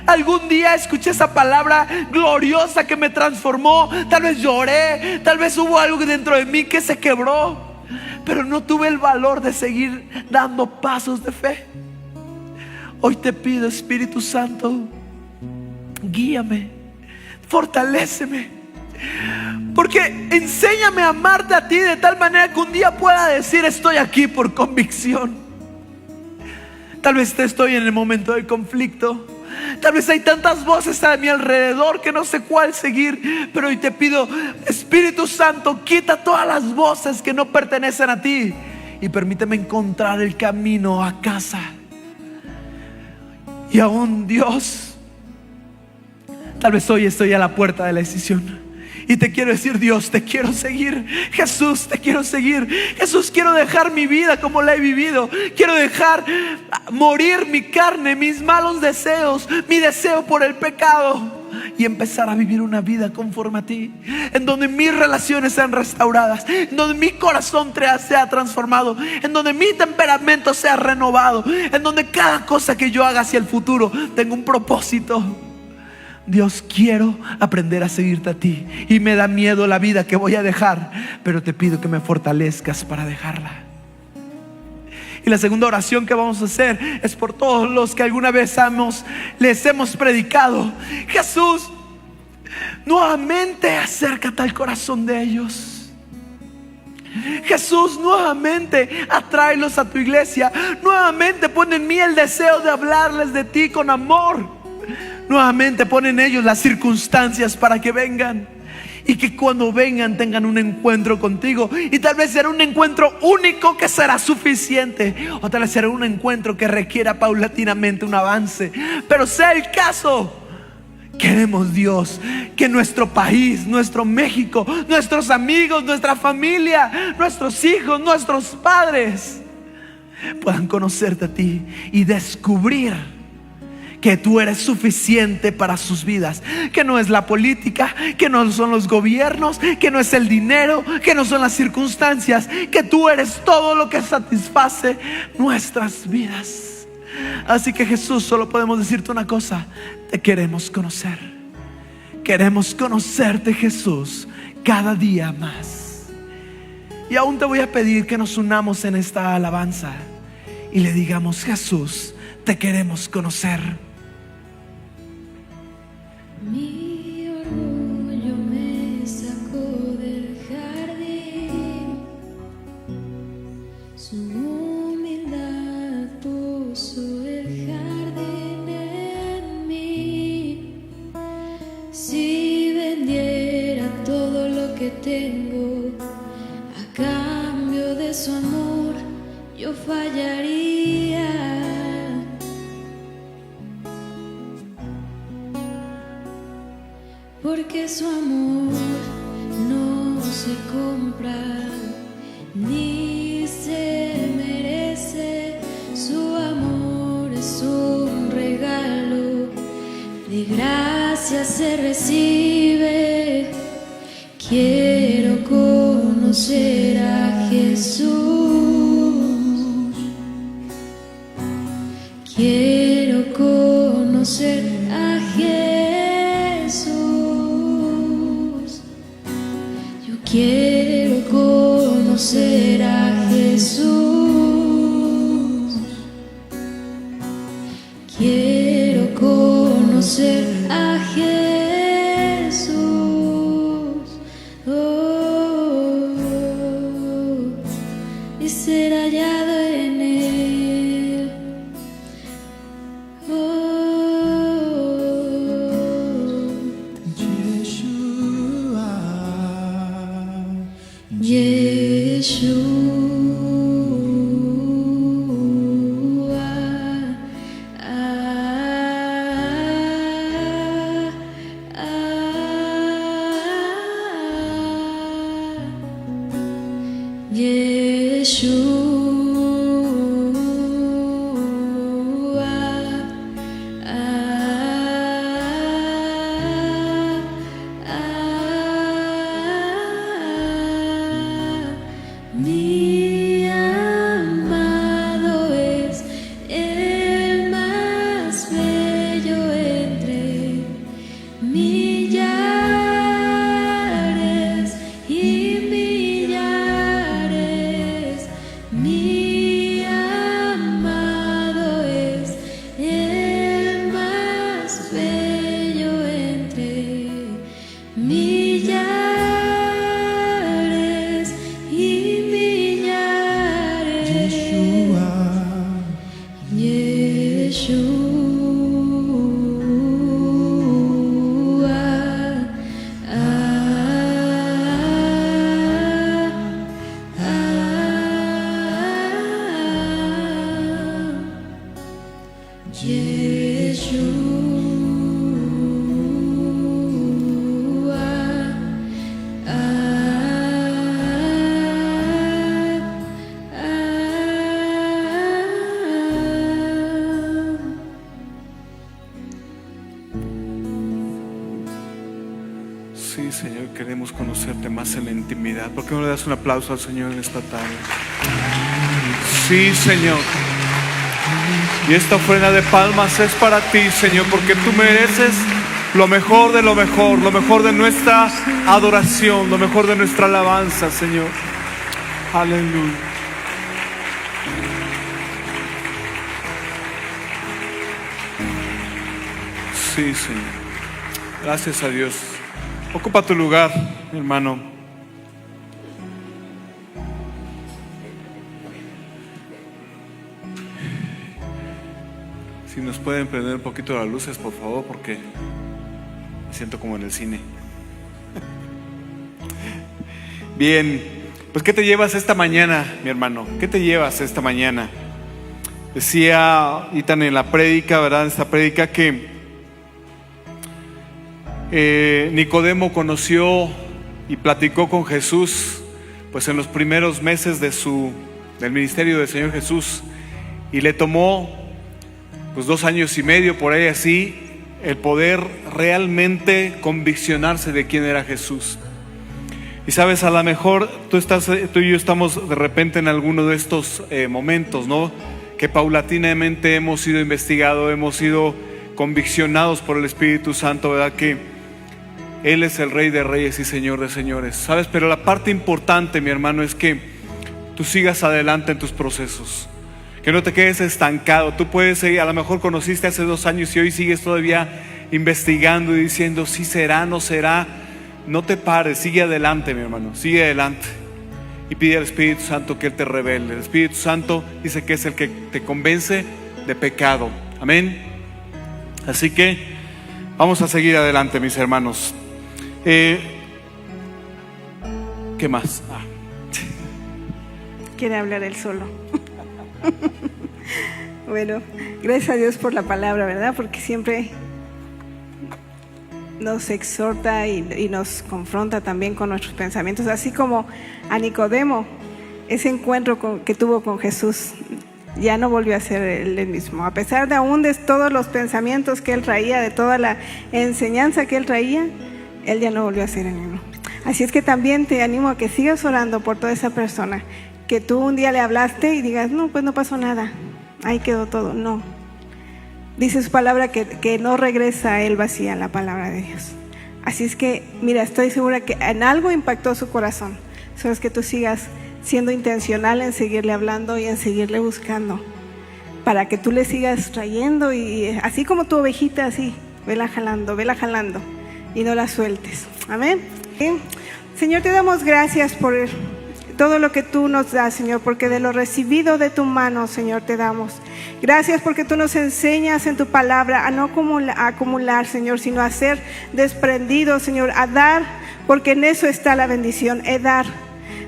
Algún día escuché esa palabra gloriosa que me transformó. Tal vez lloré, tal vez hubo algo dentro de mí que se quebró, pero no tuve el valor de seguir dando pasos de fe. Hoy te pido, Espíritu Santo, guíame, fortaléceme, porque enséñame a amarte a ti de tal manera que un día pueda decir: estoy aquí por convicción. Tal vez estoy en el momento del conflicto. Tal vez hay tantas voces a mi alrededor que no sé cuál seguir, pero hoy te pido, Espíritu Santo, quita todas las voces que no pertenecen a ti y permíteme encontrar el camino a casa. Y aún, Dios, tal vez hoy estoy a la puerta de la decisión y te quiero decir: Dios, te quiero seguir. Jesús, te quiero seguir. Jesús, quiero dejar mi vida como la he vivido. Quiero dejar morir mi carne, mis malos deseos, mi deseo por el pecado, y empezar a vivir una vida conforme a ti, en donde mis relaciones sean restauradas, en donde mi corazón sea transformado, en donde mi temperamento sea renovado, en donde cada cosa que yo haga hacia el futuro tenga un propósito. Dios, quiero aprender a seguirte a ti, y me da miedo la vida que voy a dejar, pero te pido que me fortalezcas para dejarla. Y la segunda oración que vamos a hacer es por todos los que alguna vez les hemos predicado: Jesús, nuevamente acércate al corazón de ellos. Jesús, nuevamente atráelos a tu iglesia. Nuevamente pon en mí el deseo de hablarles de ti con amor. Nuevamente pon en ellos las circunstancias para que vengan, y que cuando vengan tengan un encuentro contigo. Y tal vez será un encuentro único que será suficiente, o tal vez será un encuentro que requiera paulatinamente un avance. Pero sea el caso, queremos, Dios, que nuestro país, nuestro México, nuestros amigos, nuestra familia, nuestros hijos, nuestros padres puedan conocerte a ti y descubrir que tú eres suficiente para sus vidas, que no es la política, que no son los gobiernos, que no es el dinero, que no son las circunstancias, que tú eres todo lo que satisface nuestras vidas. Así que, Jesús, solo podemos decirte una cosa: te queremos conocer. Queremos conocerte, Jesús, cada día más. Y aún te voy a pedir que nos unamos en esta alabanza y le digamos: Jesús, te queremos conocer. Mi orgullo me sacó del jardín, su humildad puso el jardín en mí. Si vendiera todo lo que tengo a cambio de su amor, yo fallaría. Porque su amor no se compra ni se merece. Su amor es un regalo, de gracia se recibe. Quiero conocer a Jesús. Quiero conocer a Jesús. Quiero conocer a Jesús. Quiero conocer a Jesús. Y ser hallado en Él. Yeshua. Sí, Señor, queremos conocerte más en la intimidad. ¿Por qué no le das un aplauso al Señor en esta tarde? Sí, Señor. Y esta ofrenda de palmas es para ti, Señor, porque tú mereces lo mejor de nuestra adoración, lo mejor de nuestra alabanza, Señor. Aleluya. Sí, Señor. Gracias a Dios. Ocupa tu lugar, mi hermano. Si nos pueden prender un poquito las luces, por favor, porque me siento como en el cine. Bien, pues ¿qué te llevas esta mañana, mi hermano? ¿Qué te llevas esta mañana? Decía Itan en la prédica, ¿verdad? Esta prédica que Nicodemo conoció y platicó con Jesús, pues en los primeros meses del ministerio del Señor Jesús, y le tomó pues 2 años y medio, por ahí así, el poder realmente conviccionarse de quién era Jesús. Y sabes, a lo mejor tú y yo estamos de repente en alguno de estos momentos, ¿no? Que paulatinamente hemos sido investigados, hemos sido conviccionados por el Espíritu Santo, ¿verdad? Que Él es el Rey de Reyes y Señor de Señores, ¿sabes? Pero la parte importante, mi hermano, es que tú sigas adelante en tus procesos. Que no te quedes estancado. Tú puedes seguir, a lo mejor conociste hace 2 años y hoy sigues todavía investigando y diciendo si será, no será. No te pares, sigue adelante, mi hermano, sigue adelante. Y pide al Espíritu Santo que Él te revele. El Espíritu Santo dice que es el que te convence de pecado. Amén. Así que vamos a seguir adelante, mis hermanos. ¿Qué más? Quiere hablar él solo. Bueno, gracias a Dios por la palabra, ¿verdad? Porque siempre nos exhorta y nos confronta también con nuestros pensamientos, así como a Nicodemo, ese encuentro que tuvo con Jesús, ya no volvió a ser el mismo, a pesar de aún de todos los pensamientos que él traía, de toda la enseñanza que él traía, él ya no volvió a ser el mismo. Así es que también te animo a que sigas orando por toda esa persona que tú un día le hablaste y digas, no, pues no pasó nada, ahí quedó todo. No, dice su palabra que no regresa a él vacía la palabra de Dios. Así es que, mira, estoy segura que en algo impactó su corazón. Solo es que tú sigas siendo intencional en seguirle hablando y en seguirle buscando, para que tú le sigas trayendo, y así como tu ovejita, así, vela jalando y no la sueltes. Amén. ¿Sí? Señor, te damos gracias por todo lo que tú nos das, Señor, porque de lo recibido de tu mano, Señor, te damos. Gracias porque tú nos enseñas en tu palabra a no acumular, Señor, sino a ser desprendidos, Señor, a dar, porque en eso está la bendición,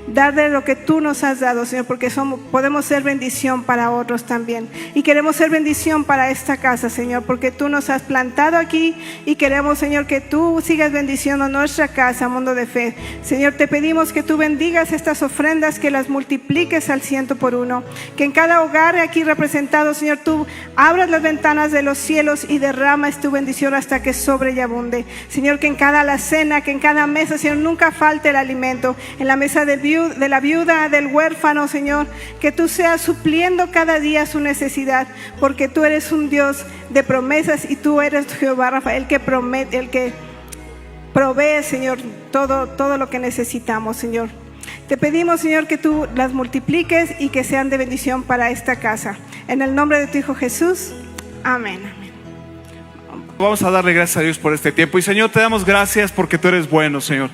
dar de lo que tú nos has dado, Señor, porque podemos ser bendición para otros también, y queremos ser bendición para esta casa, Señor, porque tú nos has plantado aquí y queremos, Señor, que tú sigas bendiciendo nuestra casa, Mundo de Fe. Señor, te pedimos que tú bendigas estas ofrendas, que las multipliques al 100%, que en cada hogar aquí representado, Señor, tú abras las ventanas de los cielos y derramas tu bendición hasta que sobre y abunde. Señor, que en cada alacena, que en cada mesa, Señor, nunca falte el alimento, en la mesa de la viuda, del huérfano, Señor, que tú seas supliendo cada día su necesidad, porque tú eres un Dios de promesas y tú eres Jehová Rafa, el que promete, el que provee, Señor, todo lo que necesitamos, Señor. Te pedimos, Señor, que tú las multipliques y que sean de bendición para esta casa. En el nombre de tu Hijo Jesús, amén. Vamos a darle gracias a Dios por este tiempo. Y Señor, te damos gracias porque tú eres bueno, Señor.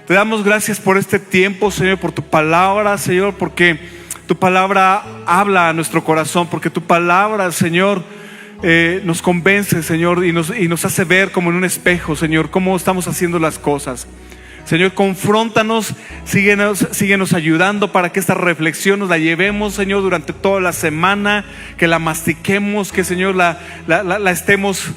Te damos gracias por este tiempo, Señor, por tu palabra, Señor, porque tu palabra habla a nuestro corazón, porque tu palabra, Señor, nos convence, Señor, y nos hace ver como en un espejo, Señor, cómo estamos haciendo las cosas. Señor, confróntanos, síguenos ayudando para que esta reflexión nos la llevemos, Señor, durante toda la semana, que la mastiquemos, que, Señor, la estemos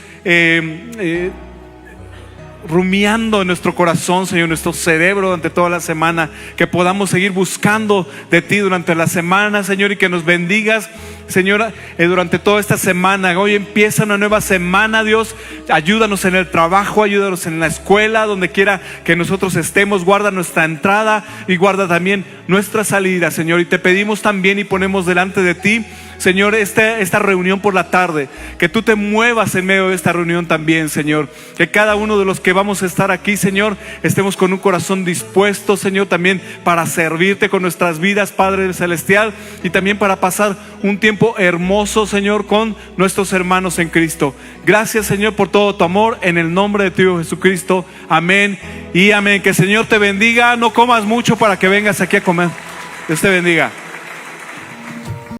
rumiando en nuestro corazón, Señor, en nuestro cerebro durante toda la semana, que podamos seguir buscando de ti durante la semana, Señor, y que nos bendigas, Señor, durante toda esta semana. Hoy empieza una nueva semana, Dios. Ayúdanos en el trabajo, ayúdanos en la escuela, donde quiera que nosotros estemos. Guarda nuestra entrada y guarda también nuestra salida, Señor. Y te pedimos también y ponemos delante de ti, Señor, esta reunión por la tarde, que tú te muevas en medio de esta reunión también, Señor. Que cada uno de los que vamos a estar aquí, Señor, estemos con un corazón dispuesto, Señor, también para servirte con nuestras vidas, Padre Celestial, y también para pasar un tiempo hermoso, Señor, con nuestros hermanos en Cristo. Gracias, Señor, por todo tu amor, en el nombre de tu Hijo Jesucristo. Amén y amén. Que el Señor te bendiga. No comas mucho para que vengas aquí a comer. Dios te bendiga.